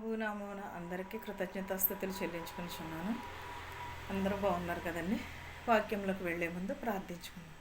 ప్రభునామమున అందరికీ కృతజ్ఞతాస్తుతులు చెల్లించుకుంటున్నాను. అందరూ బాగున్నారు కదండి. వాక్యంలోకి వెళ్లే ముందు ప్రార్థించుకుందాం.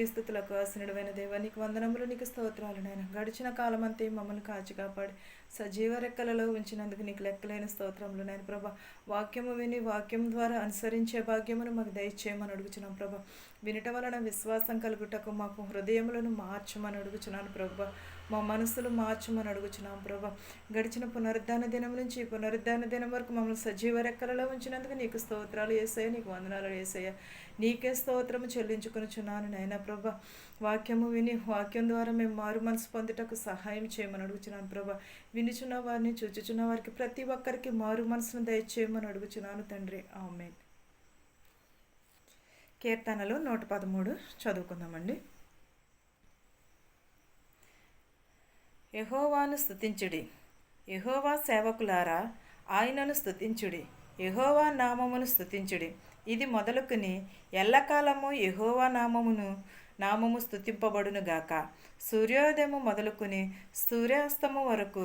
స్తుతులకు ఆసనుడైన దేవా, నీకు వందనములు, నీకు స్తోత్రాలు. నాయన గడిచిన కాలమంతా మమ్మల్ని కాచి కాపాడి సజీవ రెక్కలలో ఉంచినందుకు నీకు లెక్కలేని స్తోత్రములు. నాయన ప్రభా, వాక్యము విని వాక్యం ద్వారా అనుసరించే భాగ్యమును మాకు దయచేయమని అడుగుచున్నాం ప్రభా. వినటం వలన విశ్వాసం కలుగుటకు మాకు హృదయములను మార్చమని అడుగుచున్నాను ప్రభా. మా మనసులు మార్చమని అడుగుచున్నాం ప్రభా. గడిచిన పునరుద్ధాన దినం నుంచి పునరుద్ధాన దినం వరకు మమ్మల్ని సజీవ రెక్కలలో ఉంచినందుకు నీకు స్తోత్రాలు యేసయ్య, నీకు వందనాలు యేసయ్య. నీకే స్తోత్రము చెల్లించుకొనుచున్నాను నాయన ప్రభా. వాక్యము విని వాక్యం ద్వారా మేము మారు మనసు పొందుటకు సహాయం చేయమని అడుగుచున్నాను ప్రభా. వినుచున్న వారిని చూచుచున్న వారికి ప్రతి ఒక్కరికి మారు మనసును దయచేయమని అడుగుచున్నాను తండ్రి. ఆమేన్. కీర్తనలు 113 చదువుకుందామండి. యెహోవాను స్తుతించుడి, యెహోవా సేవకులారా ఆయనను స్తుతించుడి, యెహోవా నామమును స్తుతించుడి. ఇది మొదలుకుని ఎల్లకాలము యెహోవా నామము స్తుతింపబడునుగాక. సూర్యోదయము మొదలుకుని సూర్యాస్తము వరకు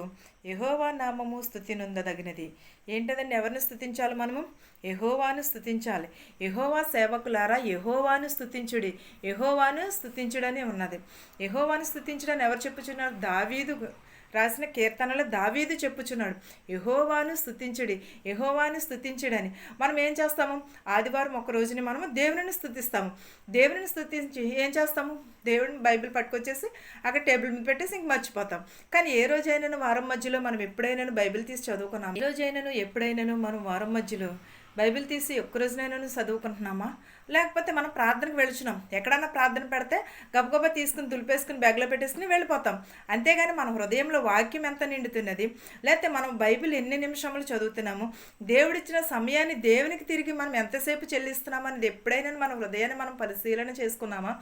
యెహోవా నామము స్తుతి నొందదగినది. ఏంటదండి? ఎవరిని స్తుతించాలి? మనము యెహోవాను స్తుతించాలి. యెహోవా సేవకులారా యెహోవాను స్తుతించుడి, యెహోవాను స్తుతించుడని ఉన్నది. యెహోవాను స్తుతించుడని ఎవరు చెప్పుచున్నారు? దావీదు రాసిన కీర్తనలో దావీదు చెప్పుచున్నాడు, యెహోవాను స్తుతించుడి, యెహోవాను స్తుతించుడని. మనం ఏం చేస్తాము? ఆదివారం ఒక రోజుని మనము దేవుని స్తుతిస్తాము. దేవుని స్తుతించి ఏం చేస్తాము? దేవుని బైబిల్ పట్టుకొచ్చేసి అక్కడ టేబుల్ మీద పెట్టేసి ఇంక మర్చిపోతాం. కానీ ఏ రోజైనా వారం మధ్యలో మనం ఎప్పుడైనా బైబిల్ తీసి చదువుకున్నాము? ఏ రోజైనా ఎప్పుడైనా మనం వారం మధ్యలో బైబిల్ తీసి ఒక్క రోజునైనా చదువుకుంటున్నామా? లేకపోతే మనం ప్రార్థనకు వెళుచున్నాం, ఎక్కడన్నా ప్రార్థన పెడితే గబగబా తీసుకుని దులిపేసుకుని బ్యాగ్లో పెట్టేసుకుని వెళ్ళిపోతాం. అంతేగాని మన హృదయంలో వాక్యం ఎంత నిండుతున్నది, లేకపోతే మనం బైబిల్ ఎన్ని నిమిషములు చదువుతున్నాము, దేవుడిచ్చిన సమయాన్ని దేవునికి తిరిగి మనం ఎంతసేపు చెల్లిస్తున్నాము అనేది ఎప్పుడైనా మన హృదయాన్ని మనం పరిశీలన చేసుకున్నామా?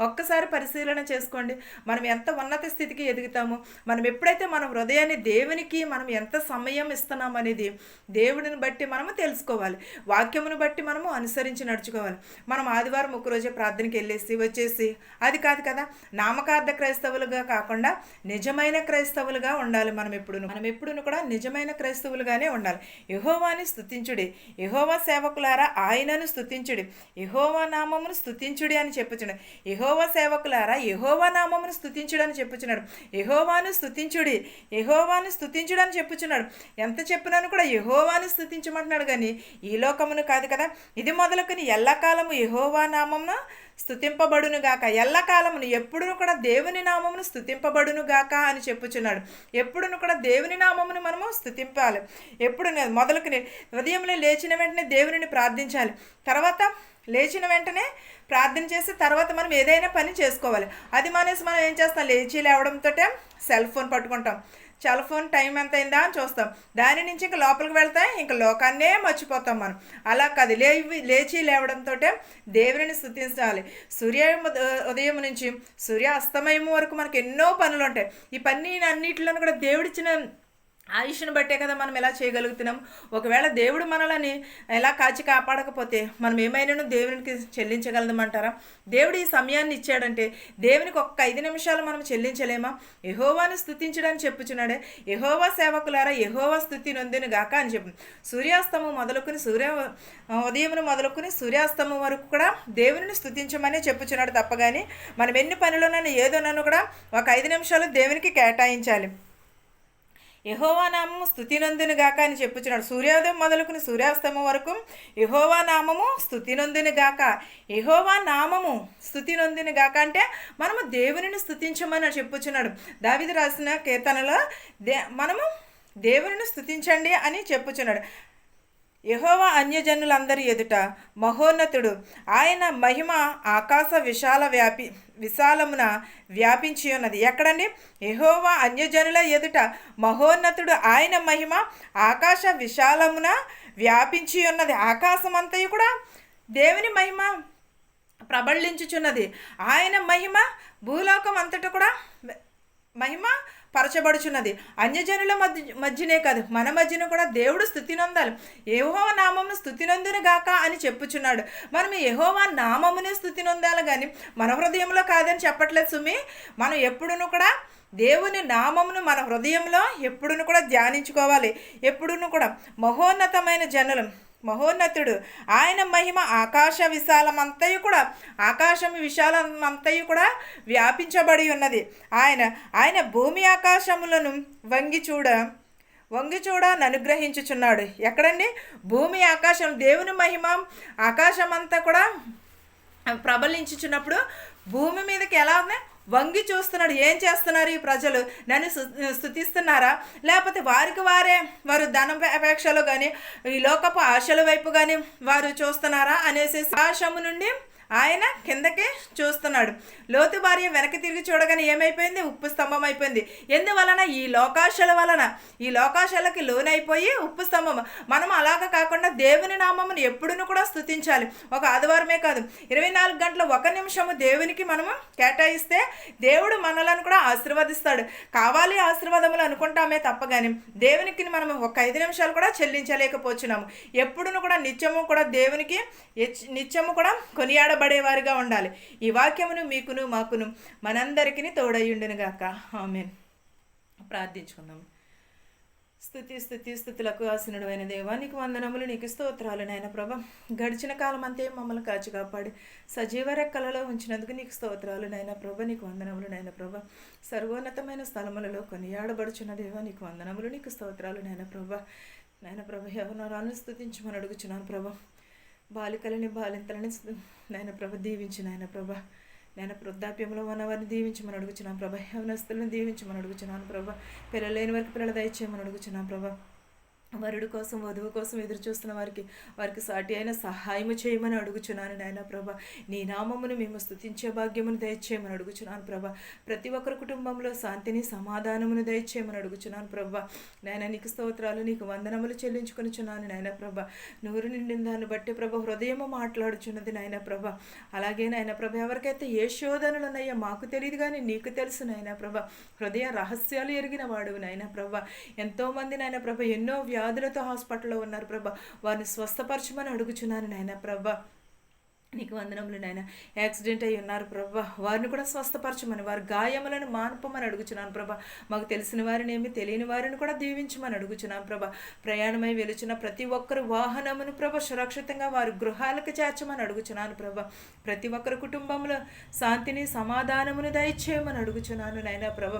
ఒక్కసారి పరిశీలన చేసుకోండి. మనం ఎంత ఉన్నత స్థితికి ఎదుగుతాము, మనం ఎప్పుడైతే మన హృదయాన్ని దేవునికి మనం ఎంత సమయం ఇస్తున్నాం అనేది దేవుడిని బట్టి మనము తెలుసుకోవాలి. వాక్యమును బట్టి మనము అనుసరించి నడుచుకోవాలి. మనం ఆదివారం ఒకరోజే ప్రార్థనకి వెళ్ళేసి వచ్చేసి అది కాదు కదా. నామకార్థ క్రైస్తవులుగా కాకుండా నిజమైన క్రైస్తవులుగా ఉండాలి. మనం ఎప్పుడును కూడా నిజమైన క్రైస్తవులుగానే ఉండాలి. యెహోవాని స్తుతించుడి, యెహోవా సేవకులారా ఆయనను స్తుతించుడి, యెహోవా నామమును స్తుతించుడి అని చెప్పుచున్నాడు. యెహోవా సేవకులారా యెహోవా నామమును స్తుతించుడు అని చెప్పుచున్నాడు. యెహోవాను స్తుతించుడి, యెహోవాను స్తుతించుడు అని చెప్పుచున్నాడు. ఎంత చెప్పినాను కూడా యెహోవాను స్తుతించమంటున్నాడు కానీ ఈ లోకమును కాదు కదా. ఇది మొదలుకొని ఎల్లకాలము యెహోవా నామమును స్తుతింపబడునుగాక. ఎల్లకాలమును ఎప్పుడును కూడా దేవుని నామమును స్తుతింపబడునుగాక అని చెప్పుచున్నాడు. ఎప్పుడును కూడా దేవుని నామమును మనము స్తుతింపాలి. ఎప్పుడు మొదలుకొని ఉదయంలో లేచిన వెంటనే దేవుని ప్రార్థించాలి. తర్వాత లేచిన వెంటనే ప్రార్థన చేసి తర్వాత మనం ఏదైనా పని చేసుకోవాలి. అది మానేసి మనం ఏం చేస్తాం? లేచి లేవడంతో సెల్ ఫోన్ పట్టుకుంటాం. సెల్ ఫోన్ టైం ఎంత అయిందా అని చూస్తాం. దాని నుంచి ఇంకా లోపలికి వెళ్తే ఇంకా లోకాన్నే మర్చిపోతాం మనం. అలా కాదు, లేచి లేవడంతో దేవుని స్తుతించాలి. ఉదయం నుంచి సూర్యాస్తమయం వరకు మనకు ఎన్నో పనులు ఉంటాయి. ఈ పని అన్నిటిలోనూ కూడా దేవుడిచ్చిన ఆయుష్ను బట్టే కదా మనం ఎలా చేయగలుగుతున్నాం. ఒకవేళ దేవుడు మనల్ని ఎలా కాచి కాపాడకపోతే మనం ఏమైనా దేవునికి చెల్లించగలమంటారా? దేవుడు ఈ సమయాన్ని ఇచ్చాడంటే దేవునికి ఒక్క 5 నిమిషాలు మనం చెల్లించలేమా? యెహోవాను స్తుతించడని చెప్పుచున్నాడే. యెహోవా సేవకులారా యెహోవా స్తుతి నొందును గాక అని చెప్పు. సూర్యాస్తమం మొదలుకొని ఉదయమును మొదలుకొని సూర్యాస్తమం వరకు కూడా దేవుని స్తుతించమనే చెప్పుచున్నాడు. తప్పగాని మనం ఎన్ని పనులున్నా ఏదోనన్నా కూడా ఒక 5 నిమిషాలు దేవునికి కేటాయించాలి. యెహోవా నామము స్తుతి నొందును గాక అని చెప్పుచున్నాడు. సూర్యోదయం మొదలుకుని సూర్యాస్తమం వరకు యెహోవా నామము స్తుతి నొందును గాక. యెహోవా నామము స్తుతి నొందును గాక అంటే మనము దేవునిని స్తుతించమని చెప్పుచున్నాడు. దావీదు రాసిన కీర్తనలో మనము దేవునిని స్తుతించండి అని చెప్పుచున్నాడు. యెహోవా అన్యజనులందరి ఎదుట మహోన్నతుడు, ఆయన మహిమ ఆకాశ విశాలమున వ్యాపించి ఉన్నది. ఎక్కడండి? యెహోవా అన్యజనుల ఎదుట మహోన్నతుడు, ఆయన మహిమ ఆకాశ విశాలమున వ్యాపించి ఉన్నది. ఆకాశం అంతయు కూడా దేవుని మహిమ ప్రబళించుచున్నది. ఆయన మహిమ భూలోకం అంతటా కూడా మహిమ పరచబడుచున్నది. అన్యజనుల మధ్యనే కాదు, మన మధ్యన కూడా దేవుడు స్తుతి నొందాలి. యెహోవా నామమును స్తుతి నొందును గాక అని చెప్పుచున్నాడు. మనం యెహోవా నామమునే స్తుతి నొందాలి కానీ మన హృదయంలో కాదని చెప్పట్లేదు సుమి. మనం ఎప్పుడును కూడా దేవుని నామమును మన హృదయంలో ఎప్పుడును కూడా ధ్యానించుకోవాలి. ఎప్పుడును కూడా మహోన్నతమైన జనులు, మహోన్నతుడు, ఆయన మహిమ ఆకాశ విశాలమంతయు కూడా, ఆకాశం విశాలమంతయు కూడా వ్యాపించబడి ఉన్నది. ఆయన భూమి ఆకాశములను వంగి చూడ అనుగ్రహించుచున్నాడు. ఎక్కడండి? భూమి ఆకాశం, దేవుని మహిమ ఆకాశమంతా కూడా ప్రబలించుచున్నప్పుడు భూమి మీదకి ఎలా ఉంది? వంగి చూస్తున్నాడు. ఏం చేస్తున్నారు ఈ ప్రజలు? నన్ను స్తుతిస్తున్నారా, లేకపోతే వారు ధనం అపేక్షలు కానీ ఈ లోకపు ఆశల వైపు కానీ వారు చూస్తున్నారా అనేసి ఆకాశము నుండి ఆయన కిందకి చూస్తున్నాడు. లోతు భార్య వెనక్కి తిరిగి చూడగానే ఏమైపోయింది? ఉప్పు స్తంభం అయిపోయింది. ఎందువలన? ఈ లోకాశల వలన. ఈ లోకాశలకి లోనైపోయి ఉప్పు స్తంభం. మనం అలాగ కాకుండా దేవుని నామమును ఎప్పుడును కూడా స్తుతించాలి. ఒక ఆదివారమే కాదు, 24 గంటలు 1 నిమిషము దేవునికి మనము కేటాయిస్తే దేవుడు మనలను కూడా ఆశీర్వదిస్తాడు. కావాలి ఆశీర్వాదములు అనుకుంటామే తప్ప కానీ దేవునికి మనం ఒక 5 నిమిషాలు కూడా చెల్లించలేకపోతున్నాము. ఎప్పుడును కూడా నిత్యము కూడా దేవునికి నిత్యము కూడా కొనియాడబడేవారిగా ఉండాలి. ఈ వాక్యమును మీకును మాకును మనందరికీ తోడయ్యుండును గాక. ఆమేన్. ప్రార్థించుకుందాం. స్తుతులకు ఆసనుడు అయిన దేవా, నీకు వందనములు, నీకు స్తోత్రాలు నాయన ప్రభ. గడిచిన కాలం అంతే మమ్మల్ని కాచి కాపాడి సజీవ రెక్కలలో ఉంచినందుకు నీకు స్తోత్రాలు నాయన ప్రభ. నీకు వందనములు నాయన ప్రభ. సర్వోన్నతమైన స్థలములలో కొనియాడబడుచున్న దేవా, నీకు వందనములు, నీకు స్తోత్రాలు నాయన ప్రభ. నాయన ప్రభ, యవ్వనరాలను స్తుతించమని అడుగుచున్నాను ప్రభ. బాలికలని బాలింతలని నాయన ప్రభ దీవించి నాయన ప్రభ. నేను వృద్ధాప్యంలో ఉన్నవారిని దీవించమని అడుగుచున్నాను ప్రభ. యవనస్తులను దీవించమని అడుగుచున్నాను ప్రభ. పిల్లలు లేని వారికి పిల్లలు దయచేయమని అడుగుచున్నాను ప్రభ. వరుడు కోసం వధువు కోసం ఎదురు చూస్తున్న వారికి సాటి అయిన సహాయము చేయమని అడుగుచున్నాను నాయన ప్రభ. నీ నామమును మేము స్తుతించే భాగ్యమును దయచేయమని అడుగుచున్నాను ప్రభ. ప్రతి ఒక్కరి కుటుంబంలో శాంతిని సమాధానమును దయచేయమని అడుగుచున్నాను ప్రభ. నాయన నీకు స్తోత్రాలు, నీకు వందనములు చెల్లించుకొనిచున్నాను నాయన ప్రభ. నూరు నిండిన దాన్ని బట్టి ప్రభ హృదయము మాట్లాడుచున్నది నాయన ప్రభ. అలాగే నాయన ప్రభ, ఎవరికైతే ఏ శోధనలు ఉన్నాయో మాకు తెలియదు కానీ నీకు తెలుసు నాయన ప్రభ. హృదయ రహస్యాలు ఎరిగిన వాడు నాయన ప్రభ. ఎంతోమంది నాయన ప్రభ ఎన్నో వ్యాధులతో హాస్పిటల్లో ఉన్నారు ప్రభ. వారిని స్వస్థపరచమని అడుగుచున్నాను నాయన ప్రభ. నీకు వందనములు నాయన. యాక్సిడెంట్ అయి ఉన్నారు ప్రభా, వారిని కూడా స్వస్థపరచమని, వారి గాయములను మాన్పమని అడుగుచున్నాను ప్రభా. మాకు తెలిసిన వారిని ఏమి తెలియని వారిని కూడా దీవించమని అడుగుచున్నాను ప్రభా. ప్రయాణమై వెలుచున్న ప్రతి ఒక్కరు వాహనమును ప్రభ సురక్షితంగా వారి గృహాలకు చేర్చమని అడుగుచున్నాను ప్రభా. ప్రతి ఒక్కరి కుటుంబంలో శాంతిని సమాధానమును దయచేయమని అడుగుచున్నాను నాయన ప్రభ.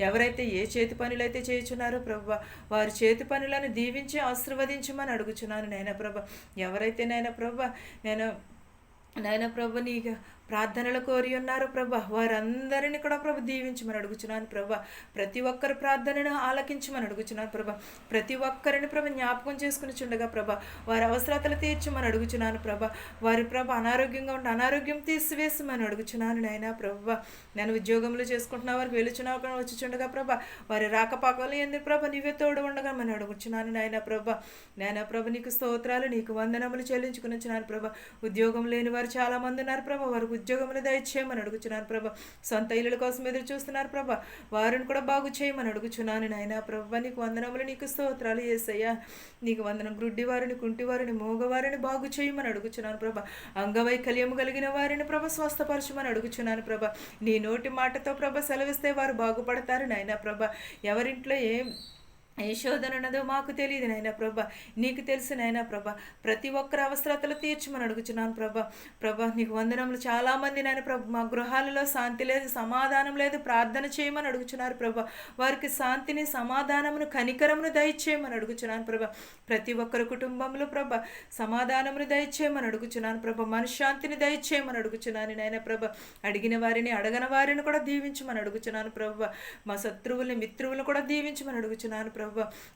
ఎవరైతే ఏ చేతి పనులు అయితే చేయుచున్నారో ప్రభా, వారి చేతి పనులను దీవించి ఆశీర్వదించమని అడుగుచున్నాను నాయన ప్రభ. ఎవరైతే నాయన ప్రభ నాయన ప్రభ నీ ప్రార్థనలు కోరి ఉన్నారు ప్రభ, వారందరినీ కూడా ప్రభ దీవించమని అడుగుచున్నాను ప్రభ. ప్రతి ఒక్కరి ప్రార్థనను ఆలకించమని అడుగుచున్నాను ప్రభ. ప్రతి ఒక్కరిని ప్రభ జ్ఞాపకం చేసుకుని చుండగా ప్రభ వారి అవసరతలు తీర్చమని అడుగుచున్నాను ప్రభ. వారి ప్రభ అనారోగ్యంగా ఉంటే అనారోగ్యం తీసివేసమని అడుగుచున్నాను నాయన ప్రభ. నేను ఉద్యోగంలో చేసుకుంటున్న వారికి వెలుచున్నా వచ్చుచుండగా ప్రభ వారి రాకపాకలు ఎందుకు ప్రభ నీవే తోడు ఉండగా మనం అడుగుచున్నాను నాయన ప్రభ. నాయన ప్రభ నీకు స్తోత్రాలు, నీకు వందనములు చెల్లించుకుని వచ్చినాను ప్రభ. ఉద్యోగం లేని వారు చాలామంది ఉన్నారు ప్రభ, వారికి ఉద్యోగములు దయచేయమని అడుగుచున్నాను ప్రభ. సొంత ఇళ్ళ కోసం ఎదురు చూస్తున్నారు ప్రభ, వారిని కూడా బాగు చేయమని అడుగుచున్నాను నాయన ప్రభ. నీకు వందనములు, నీకు స్తోత్రాలు యేసయ్యా. నీకు వందనం. గుడ్డి వారిని, కుంటి వారిని, మూగవారిని బాగు చేయమని అడుగుచున్నాను ప్రభ. అంగవైకల్యము కలిగిన వారిని ప్రభ స్వస్థపరచమని అడుగుచున్నాను ప్రభ. నీ నోటి మాటతో ప్రభ సెలవిస్తే వారు బాగుపడతారు నాయన ప్రభ. ఎవరింట్లో ఏ శోధన ఉన్నదో మాకు తెలియదు నాయన ప్రభ, నీకు తెలుసు నాయన ప్రభ. ప్రతి ఒక్కరి అవసరతలు తీర్చమని అడుగుచున్నాను ప్రభ. నీకు వందనములు. చాలామంది నాయన ప్రభ మా గృహాలలో శాంతి లేదు, సమాధానం లేదు, ప్రార్థన చేయమని అడుగుచున్నారు ప్రభ. వారికి శాంతిని, సమాధానమును, కనికరమును దయచేయమని అడుగుచున్నాను ప్రభ. ప్రతి ఒక్కరి కుటుంబంలో ప్రభ సమాధానమును దయచేయమని అడుగుచున్నాను ప్రభ. మనశ్శాంతిని దయచేయమని అడుగుచున్నాను నాయన ప్రభ. అడిగిన వారిని, అడగని వారిని కూడా దీవించమని అడుగుచున్నాను ప్రభ. మా శత్రువుల్ని, మిత్రువులను కూడా దీవించమని అడుగుచున్నాను ప్రభ.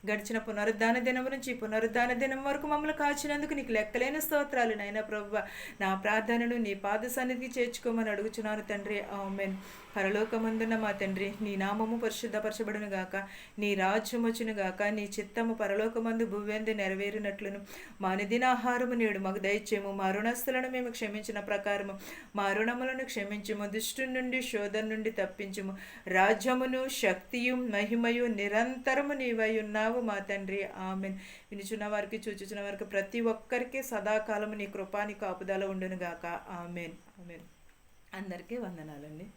గడిచిన పునరుద్ధాన దినం నుంచి పునరుద్ధాన దినం వరకు మమ్మల్ని కాచినందుకు నీకు లెక్కలేని స్తోత్రాలు నాయన ప్రభ. నా ప్రార్థనను నీ పాద సన్నిధికి చేర్చుకోమని అడుగుచున్నాను తండ్రి. ఆమేన్. పరలోకమందున్న మా తండ్రి, నీ నామము పరిశుద్ధపరచబడును గాక, నీ రాజ్యం వచ్చును గాక, నీ చిత్తము పరలోకమందు భూవేందు నెరవేరినట్లును మా అనుదిన ఆహారము నేడు మాకు దయచేయము. మా రుణస్తులను మేము క్షమించిన ప్రకారము మా రుణములను క్షమించుము. దుష్టు నుండి, శోధన నుండి తప్పించుము. రాజ్యమును, శక్తియు, మహిమయు నిరంతరము నీవై ఉన్నావు మా తండ్రి. ఆమెన్. వినుచున్న వారికి, చూచుచున్న వారికి ప్రతి ఒక్కరికి సదాకాలము నీ కృపా, నీ కాపుదల ఉండును గాక. ఆమెన్. ఆమెన్. అందరికీ వందనాలండి.